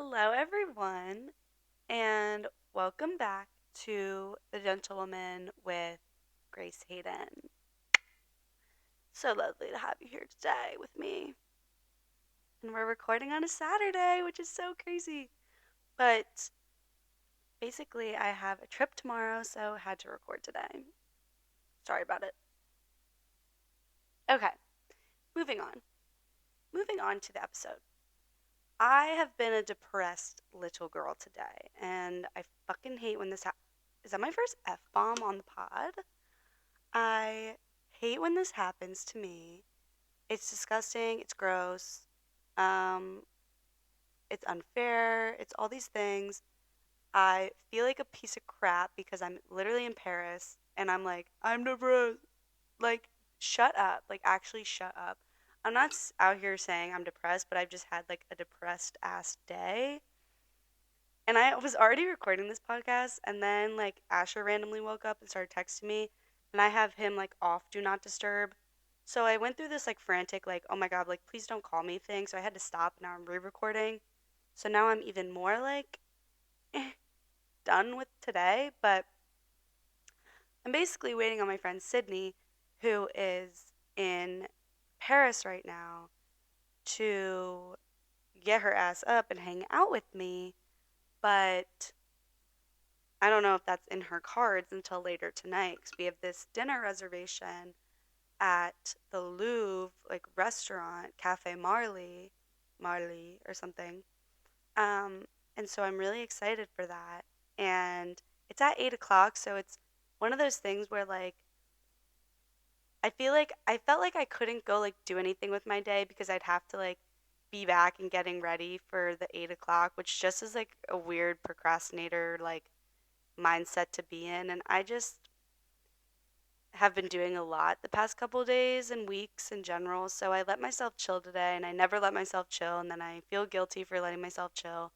Hello, everyone, and welcome back to The Gentlewoman with Grace Hayden. So lovely to have you here today with me. And we're recording on a Saturday, which is so crazy. But basically, I have a trip tomorrow, so I had to record today. Sorry about it. Okay, moving on. Moving on to the episode. I have been a depressed little girl today, and I fucking hate when this happens. Is that my first F bomb on the pod? I hate when this happens to me. It's disgusting. It's gross. Um, it's unfair. It's all these things. I feel like a piece of crap because I'm literally in Paris and I'm like, I'm depressed. Like, shut up. Like, actually, shut up. I'm not out here saying I'm depressed, but I've just had like a depressed ass day. And I was already recording this podcast, and then like Asher randomly woke up and started texting me, and I have him like off do not disturb. So I went through this like frantic, like, oh my god, like please don't call me thing. So I had to stop. Now I'm re-recording. So now I'm even more like done with today. But I'm basically waiting on my friend Sydney, who is in Paris right now, to get her ass up and hang out with me. But I don't know if that's in her cards until later tonight because we have this dinner reservation at the Louvre, like restaurant, Cafe Marley or something. Um, and so I'm really excited for that. And it's at 8 o'clock, so it's one of those things where like I felt like I couldn't go like do anything with my day because I'd have to like be back and getting ready for the 8 o'clock, which just is like a weird procrastinator like mindset to be in. And I just have been doing a lot the past couple days and weeks in general. So I let myself chill today and I never let myself chill. And then I feel guilty for letting myself chill,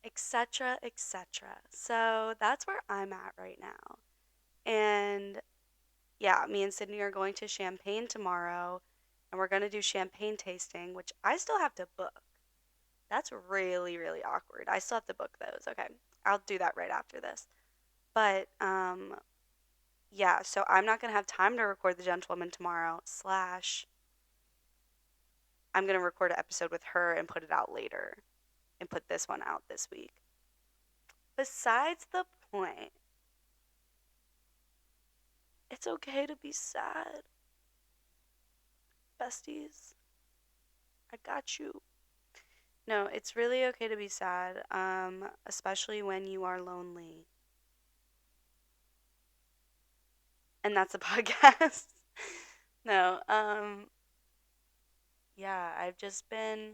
etc., etc. So that's where I'm at right now. And yeah, me and Sydney are going to Champagne tomorrow and we're going to do champagne tasting, which I still have to book. That's really, really awkward. I still have to book those. Okay. I'll do that right after this. But yeah, so I'm not gonna have time to record the Gentlewoman tomorrow. Slash, I'm gonna record an episode with her and put it out later, and put this one out this week. Besides the point, it's okay to be sad, besties. I got you. No, it's really okay to be sad, especially when you are lonely. And that's a podcast. No, yeah, I've just been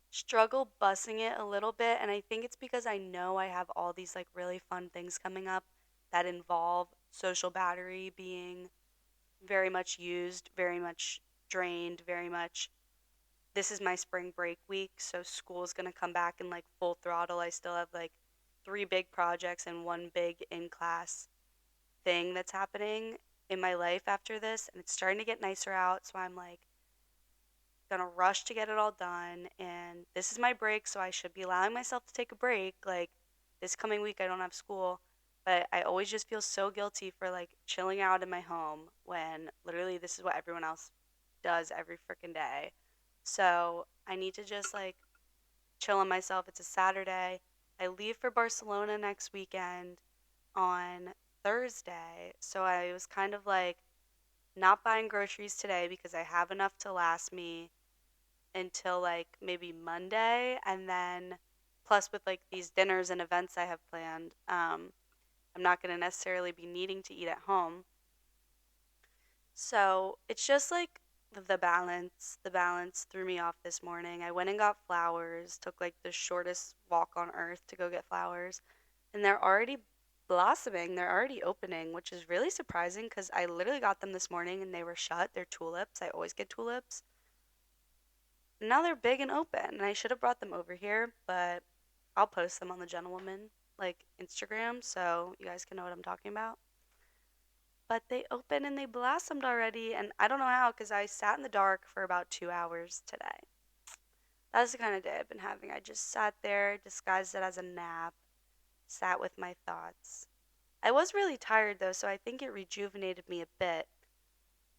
struggle bussing it a little bit, and I think it's because I know I have all these like really fun things coming up that involve social battery being very much used, very much drained, very much this is my spring break week, so school's going to come back in like full throttle. I still have like three big projects and one big in-class thing that's happening in my life after this, and it's starting to get nicer out, so I'm like gonna rush to get it all done, and this is my break, so I should be allowing myself to take a break. Like this coming week I don't have school, but I always just feel so guilty for like chilling out in my home when literally this is what everyone else does every freaking day. So I need to just like chill on myself. It's a Saturday. I leave for Barcelona next weekend on Thursday, so I was kind of like not buying groceries today because I have enough to last me until like maybe Monday, and then plus with like these dinners and events I have planned, I'm not going to necessarily be needing to eat at home. So it's just like the balance threw me off this morning. I went and got flowers, took like the shortest walk on earth to go get flowers, and they're already blossoming, they're already opening, which is really surprising because I literally got them this morning and they were shut. They're tulips. I always get tulips. Now they're big and open, and I should have brought them over here, but I'll post them on the Gentlewoman like Instagram so you guys can know what I'm talking about. But they opened and they blossomed already, and I don't know how because I sat in the dark for about 2 hours today. That's the kind of day I've been having. I just sat there, disguised it as a nap, sat with my thoughts. I was really tired though, so I think it rejuvenated me a bit.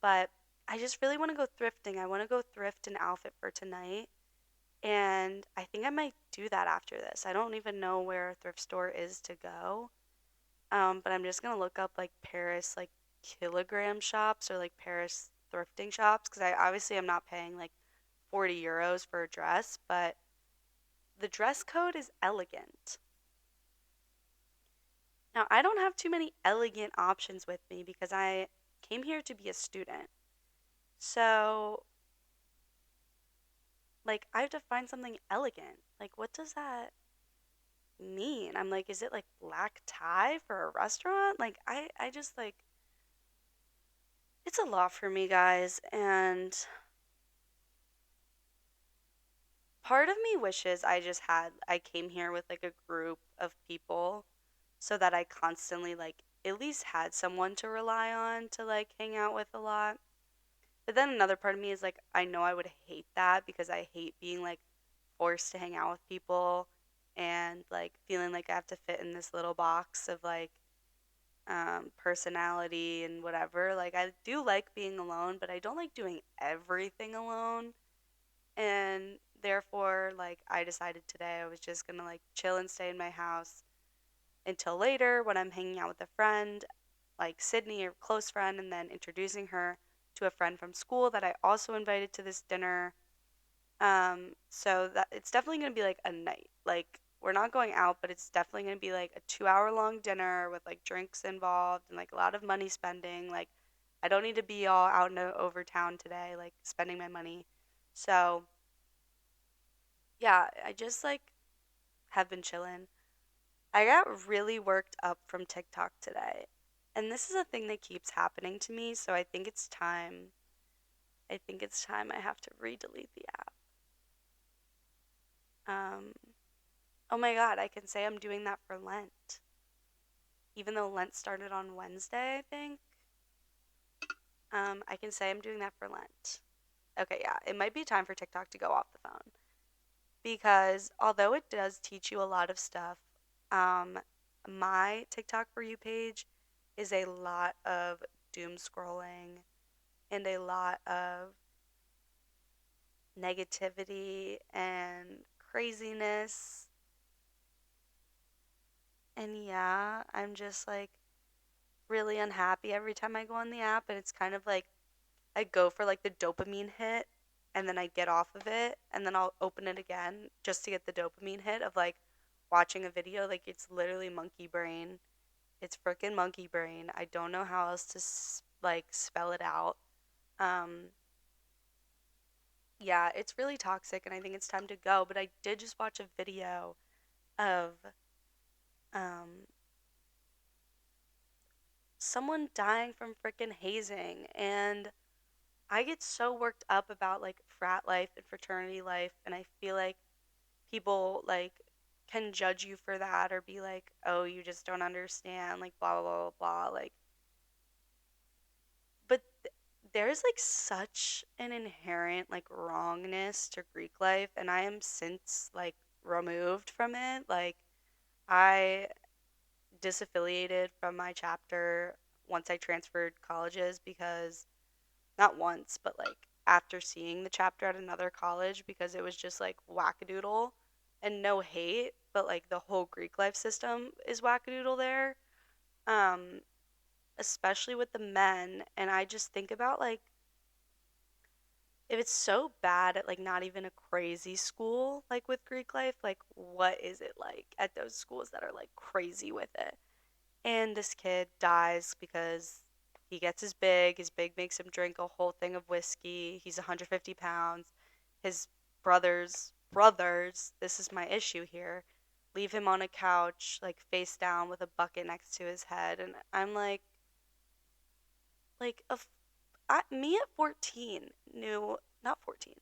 But I just really want to go thrifting. I want to go thrift an outfit for tonight. And I think I might do that after this. I don't even know where a thrift store is to go. But I'm just gonna look up like Paris like kilogram shops or like Paris thrifting shops because I obviously am not paying like 40 euros for a dress, but the dress code is elegant. Now, I don't have too many elegant options with me because I came here to be a student. So, like, I have to find something elegant. Like, what does that mean? I'm like, is it like black tie for a restaurant? Like, I just like, it's a lot for me, guys. And part of me wishes I came here with like a group of people so that I constantly, like, at least had someone to rely on to, like, hang out with a lot. But then another part of me is like, I know I would hate that because I hate being like forced to hang out with people and like feeling like I have to fit in this little box of like personality and whatever. Like, I do like being alone, but I don't like doing everything alone. And therefore, like, I decided today I was just gonna like chill and stay in my house until later when I'm hanging out with a friend, like Sydney, a close friend, and then introducing her to a friend from school that I also invited to this dinner. So that it's definitely gonna be like a night. Like, we're not going out, but it's definitely gonna be like a 2 hour long dinner with like drinks involved and like a lot of money spending. Like, I don't need to be all out and over town today, like spending my money. So yeah, I just like have been chilling. I got really worked up from TikTok today. And this is a thing that keeps happening to me, so I think it's time. I think it's time I have to re-delete the app. Um, oh my god, I can say I'm doing that for Lent. Even though Lent started on Wednesday, I think. I can say I'm doing that for Lent. Okay, yeah, it might be time for TikTok to go off the phone. Because although it does teach you a lot of stuff, um, my TikTok For You page is a lot of doom scrolling and a lot of negativity and craziness. And yeah, I'm just like really unhappy every time I go on the app. And it's kind of like I go for like the dopamine hit and then I get off of it and then I'll open it again just to get the dopamine hit of like watching a video. Like, it's literally monkey brain. It's freaking monkey brain. I don't know how else to like spell it out. Um, yeah, it's really toxic and I think it's time to go. But I did just watch a video of um, someone dying from freaking hazing. And I get so worked up about like frat life and fraternity life. And I feel like people like can judge you for that or be like, oh, you just don't understand, like blah, blah, blah, blah. Like, but there's like such an inherent like wrongness to Greek life. And I am since like removed from it. Like, I disaffiliated from my chapter once I transferred colleges because not once, but like after seeing the chapter at another college because it was just like wackadoodle and no hate, but like the whole Greek life system is wackadoodle there. Um, Especially with the men. And I just think about like if it's so bad at like not even a crazy school like with Greek life, like what is it like at those schools that are like crazy with it? And this kid dies because he gets his big makes him drink a whole thing of whiskey. He's 150 pounds. His brothers, this is my issue here, leave him on a couch, like face down with a bucket next to his head. And I'm like, me at 14 knew, not 14,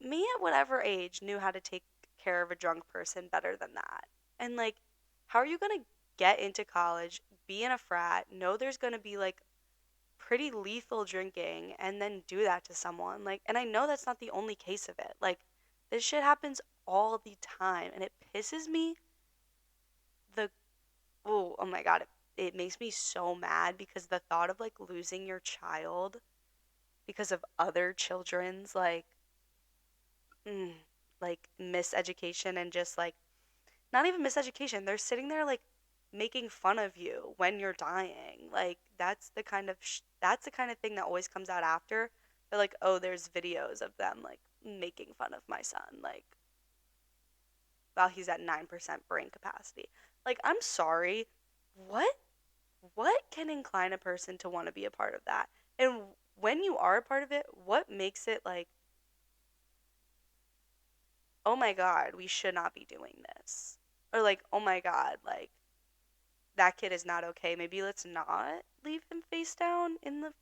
me at whatever age knew how to take care of a drunk person better than that. And like, how are you going to get into college, be in a frat, know there's going to be like pretty lethal drinking, and then do that to someone? Like, and I know that's not the only case of it. Like, This shit happens all the time and it pisses me the oh my god, it makes me so mad because the thought of like losing your child because of other children's mm, like miseducation and just like not even miseducation. They're sitting there like making fun of you when you're dying. Like that's the kind of thing that always comes out after. They're like, "Oh, there's videos of them like making fun of my son like while he's at 9% brain capacity." Like, I'm sorry. What what can incline a person to want to be a part of that? And when you are a part of it, what makes it like, "Oh my god, we should not be doing this." Or like, "Oh my god, like that kid is not okay. Maybe let's not leave him face down in the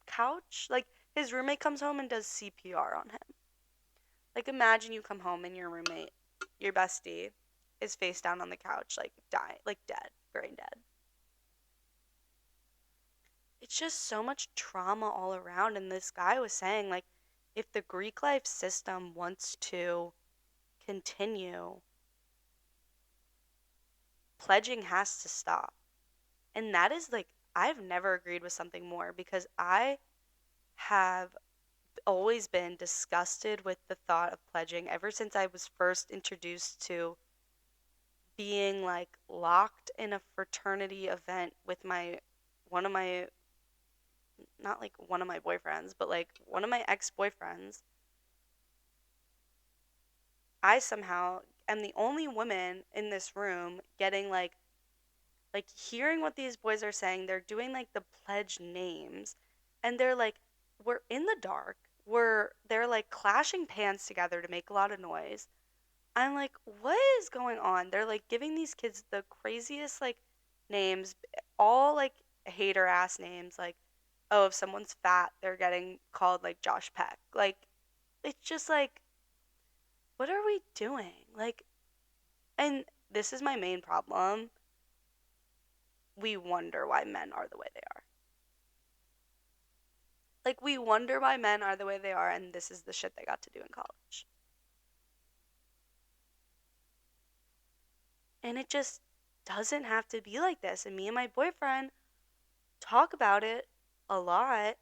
couch." Like his roommate comes home and does CPR on him. Like imagine you come home and your roommate, your bestie, is face down on the couch, like dying, like dead, brain dead. It's just so much trauma all around. And this guy was saying, like, if the Greek life system wants to continue, pledging has to stop. And that is like, I've never agreed with something more because I have always been disgusted with the thought of pledging ever since I was first introduced to being like locked in a fraternity event with my one of my not like one of my boyfriends, but like one of my ex-boyfriends. I somehow am the only woman in this room getting like hearing what these boys are saying. They're doing like the pledge names and they're like we're in the dark. They're like clashing pans together to make a lot of noise. I'm like, what is going on? They're like giving these kids the craziest like names, all like hater ass names. Like, oh, if someone's fat, they're getting called like Josh Peck. Like, it's just like, what are we doing? Like, and this is my main problem. We wonder why men are the way they are. Like, we wonder why men are the way they are, and this is the shit they got to do in college. And it just doesn't have to be like this. And me and my boyfriend talk about it a lot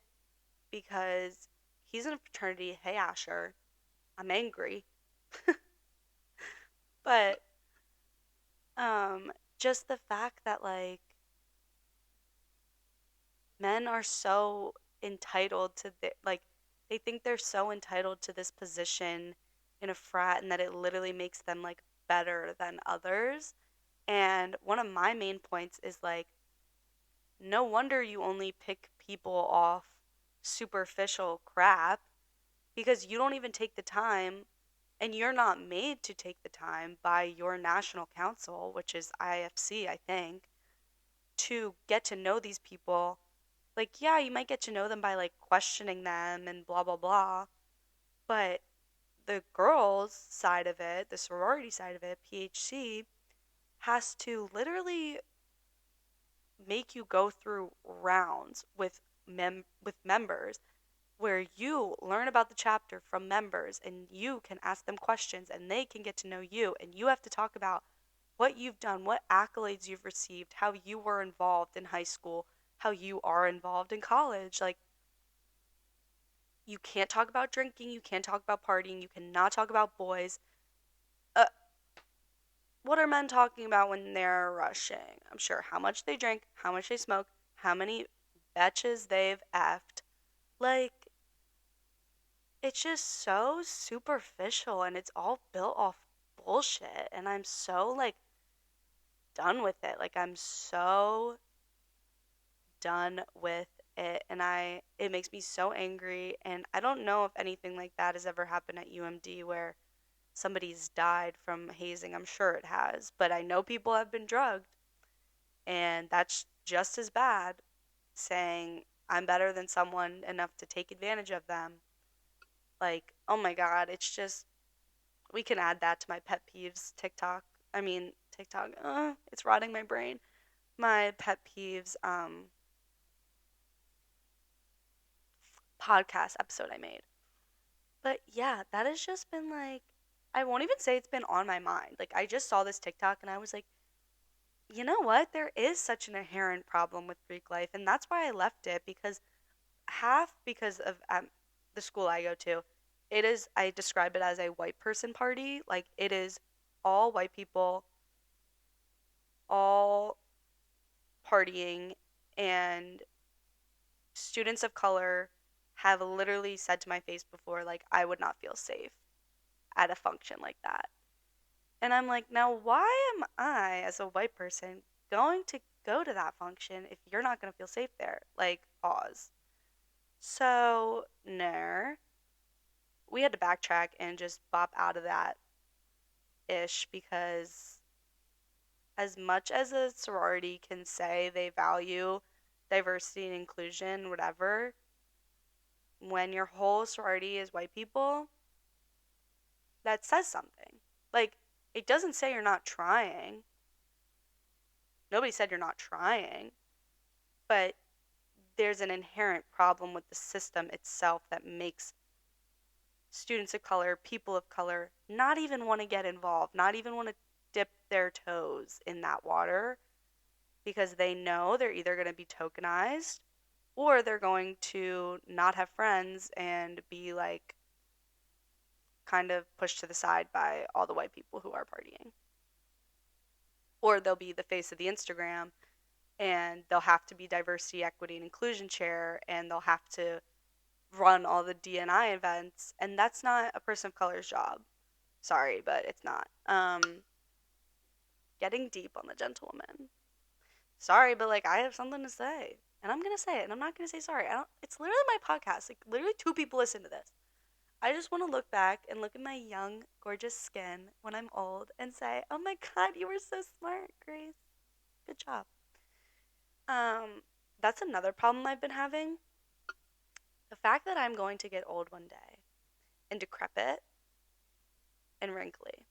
because he's in a fraternity. Hey, Asher, I'm angry. But just the fact that like men are so entitled to like they think they're so entitled to this position in a frat and that it literally makes them like better than others. And one of my main points is like no wonder you only pick people off superficial crap because you don't even take the time and you're not made to take the time by your national council, which is IFC, I think, to get to know these people. Like, yeah, you might get to know them by like questioning them and blah, blah, blah. But the girls' side of it, the sorority side of it, PHC, has to literally make you go through rounds with members where you learn about the chapter from members and you can ask them questions and they can get to know you and you have to talk about what you've done, what accolades you've received, how you were involved in high school, how you are involved in college. Like you can't talk about drinking, you can't talk about partying, you cannot talk about boys. Uh, what are men talking about when they're rushing? I'm sure how much they drink, how much they smoke, how many betches they've effed. Like it's just so superficial and it's all built off bullshit and I'm so like done with it. Like I'm so done with it and I it makes me so angry and I don't know if anything like that has ever happened at UMD where somebody's died from hazing. I'm sure it has, but I know people have been drugged and that's just as bad saying I'm better than someone enough to take advantage of them. Like, oh my god, it's just we can add that to my pet peeves TikTok. I mean, TikTok, it's rotting my brain. My pet peeves podcast episode I made. But yeah, that has just been like I won't even say it's been on my mind. Like, I just saw this TikTok and I was like, you know what? There is such an inherent problem with Greek life. And that's why I left it, because half because of the school I go to, it is, I describe it as a white person party. Like, it is all white people, all partying, and students of color have literally said to my face before, like, I would not feel safe at a function like that. And I'm like, now why am I, as a white person, going to go to that function if you're not going to feel safe there? Like, pause. So, no, we had to backtrack and just bop out of that ish, because as much as a sorority can say they value diversity and inclusion, whatever, when your whole sorority is white people, that says something. Like, it doesn't say you're not trying. Nobody said you're not trying, but there's an inherent problem with the system itself that makes students of color, people of color, not even want to get involved, not even want to dip their toes in that water, because they know they're either going to be tokenized or they're going to not have friends and be like kind of pushed to the side by all the white people who are partying. Or they'll be the face of the Instagram and they'll have to be diversity, equity, and inclusion chair, and they'll have to run all the D&I events, and that's not a person of color's job. Sorry, but it's not. Getting deep on the gentlewoman. Sorry, but like, I have something to say, and I'm gonna say it, and I'm not gonna say sorry. I don't. It's literally my podcast. Like, literally 2 people listen to this. I just want to look back and look at my young, gorgeous skin when I'm old and say, "Oh my God, you were so smart, Grace. Good job." Um, that's another problem I've been having. The fact that I'm going to get old one day and decrepit and wrinkly.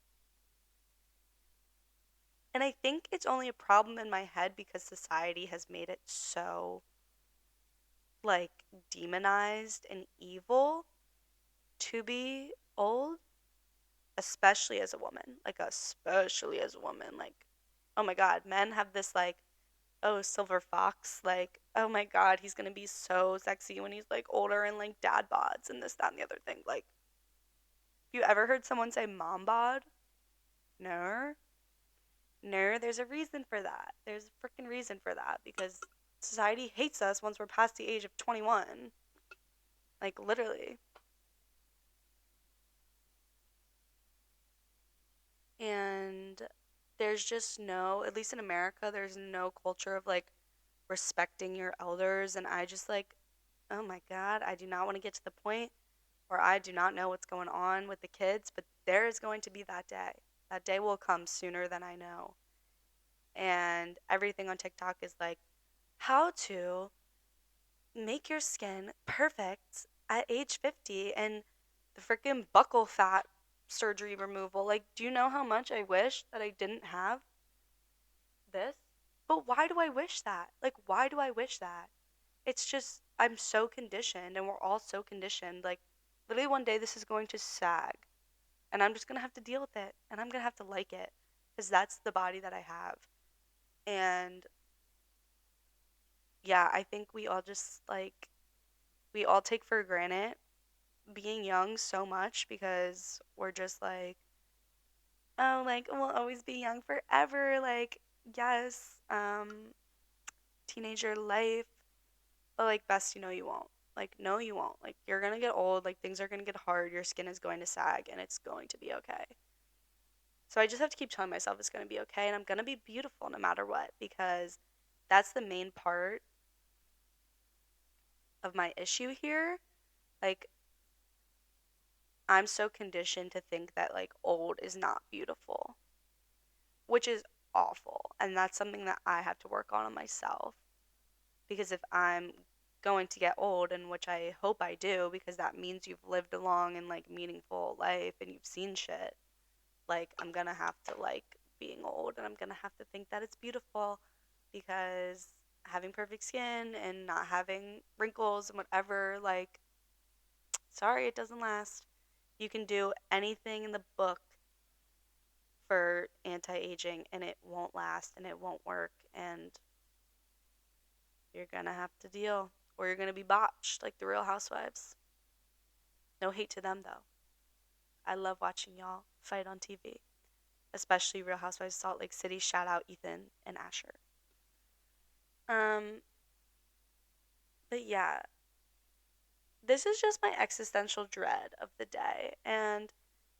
And I think it's only a problem in my head because society has made it so, like, demonized and evil to be old, especially as a woman. Like, especially as a woman. Like, oh my God, men have this, like, oh, silver fox. Like, oh my God, he's going to be so sexy when he's, like, older and, like, dad bods and this, that, and the other thing. Like, have you ever heard someone say mom bod? No. No, there's a reason for that. There's a freaking reason for that, because society hates us once we're past the age of 21. Like, literally. And there's just no, at least in America, there's no culture of like respecting your elders. And I just like, oh my God, I do not want to get to the point where I do not know what's going on with the kids, but there is going to be that day. That day will come sooner than I know. And everything on TikTok is like, how to make your skin perfect at age 50, and the freaking buccal fat surgery removal. Like, do you know how much I wish that I didn't have this? But why do I wish that? Like, why do I wish that? It's just, I'm so conditioned, and we're all so conditioned. Like, literally one day this is going to sag, and I'm just going to have to deal with it, and I'm going to have to like it, because that's the body that I have. And yeah, I think we all just, like, we all take for granted being young so much, because we're just like, oh, like, we'll always be young forever. Like, yes, teenager life, but like, best you know you won't. Like, no, you won't. Like, you're gonna get old, like, things are gonna get hard, your skin is going to sag, and it's going to be okay. So I just have to keep telling myself it's gonna be okay, and I'm gonna be beautiful no matter what, because that's the main part of my issue here. Like, I'm so conditioned to think that, like, old is not beautiful, which is awful. And that's something that I have to work on myself. Because if I'm going to get old, and which I hope I do, because that means you've lived a long and like meaningful life and you've seen shit, like, I'm gonna have to like being old, and I'm gonna have to think that it's beautiful, because having perfect skin and not having wrinkles and whatever, like, sorry, it doesn't last. You can do anything in the book for anti-aging, and it won't last and it won't work, and you're gonna have to deal, or you're gonna be botched like the Real Housewives. No hate to them though. I love watching y'all fight on TV, especially Real Housewives of Salt Lake City. Shout out Ethan and Asher. Um, but yeah, this is just my existential dread of the day, and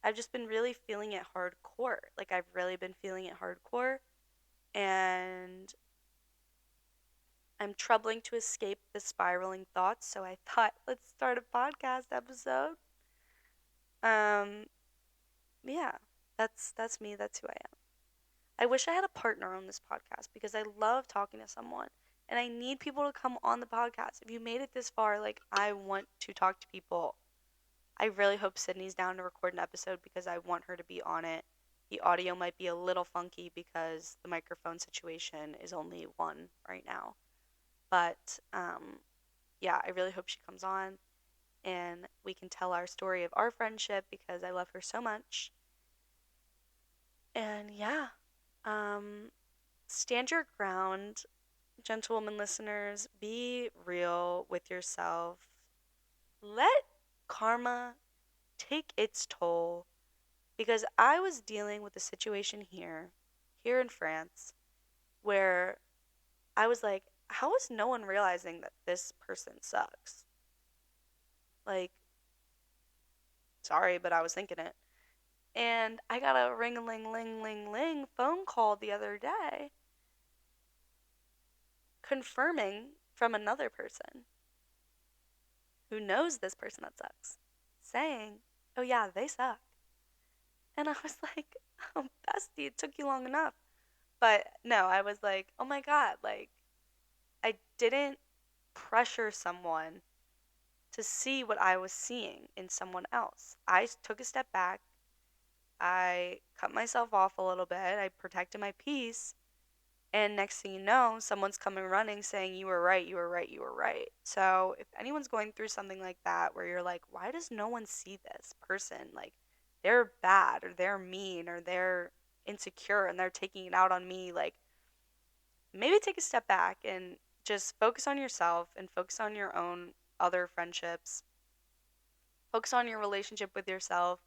I've just been really feeling it hardcore. Like, I've really been feeling it hardcore, and I'm troubling to escape the spiraling thoughts, so I thought, let's start a podcast episode. Um, yeah, that's me. That's who I am. I wish I had a partner on this podcast because I love talking to someone, and I need people to come on the podcast. If you made it this far, like, I want to talk to people. I really hope Sydney's down to record an episode because I want her to be on it. The audio might be a little funky because the microphone situation is only one right now. But yeah, I really hope she comes on and we can tell our story of our friendship because I love her so much. And yeah, um, stand your ground, gentlewoman listeners. Be real with yourself. Let karma take its toll because I was dealing with a situation here in France, where I was like, how is no one realizing that this person sucks? Like, sorry, but I was thinking it. And I got a ring a ling ling ling ling phone call the other day confirming from another person who knows this person that sucks, saying, oh yeah, they suck. And I was like, oh, bestie, it took you long enough. But no, I was like, oh my God, like, I didn't pressure someone to see what I was seeing in someone else. I took a step back. I cut myself off a little bit. I protected my peace. And next thing you know, someone's coming running saying, you were right, you were right, you were right. So if anyone's going through something like that where you're like, why does no one see this person? Like, they're bad or they're mean or they're insecure and they're taking it out on me. Like, maybe take a step back and just focus on yourself and focus on your own other friendships. Focus on your relationship with yourself,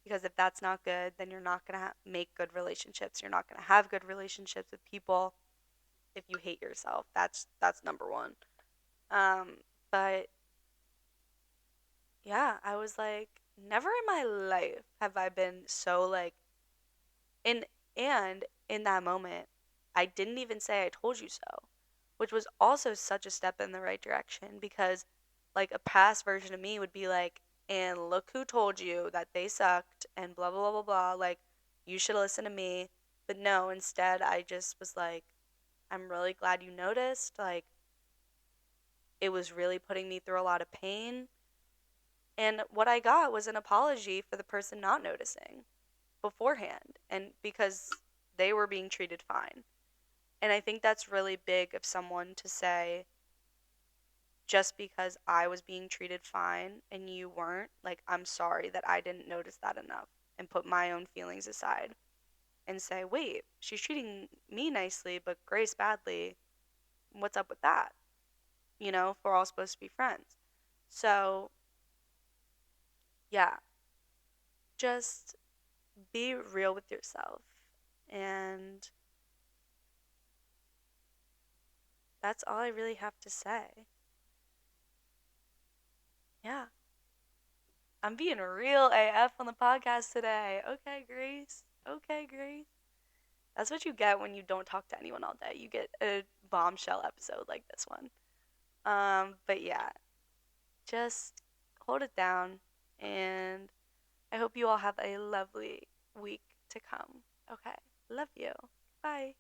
because if that's not good, then you're not going to make good relationships. You're not going to have good relationships with people if you hate yourself. That's number one. Um, but yeah, I was like, never in my life have I been so like in and in that moment, I didn't even say I told you so, which was also such a step in the right direction because like a past version of me would be like, and look who told you that they sucked and blah blah blah blah blah, like you should listen to me. But no, instead I just was like, I'm really glad you noticed. Like, it was really putting me through a lot of pain. And what I got was an apology for the person not noticing beforehand and because they were being treated fine. And I think that's really big of someone to say, just because I was being treated fine and you weren't, like, I'm sorry that I didn't notice that enough and put my own feelings aside and say, wait, she's treating me nicely, but Grace badly. What's up with that? If we're all supposed to be friends. So, yeah, just be real with yourself. And that's all I really have to say. Yeah. I'm being real AF on the podcast today. Okay, Grace. Okay, Grace. That's what you get when you don't talk to anyone all day. You get a bombshell episode like this one. But yeah, just hold it down, and I hope you all have a lovely week to come. Okay, love you. Bye.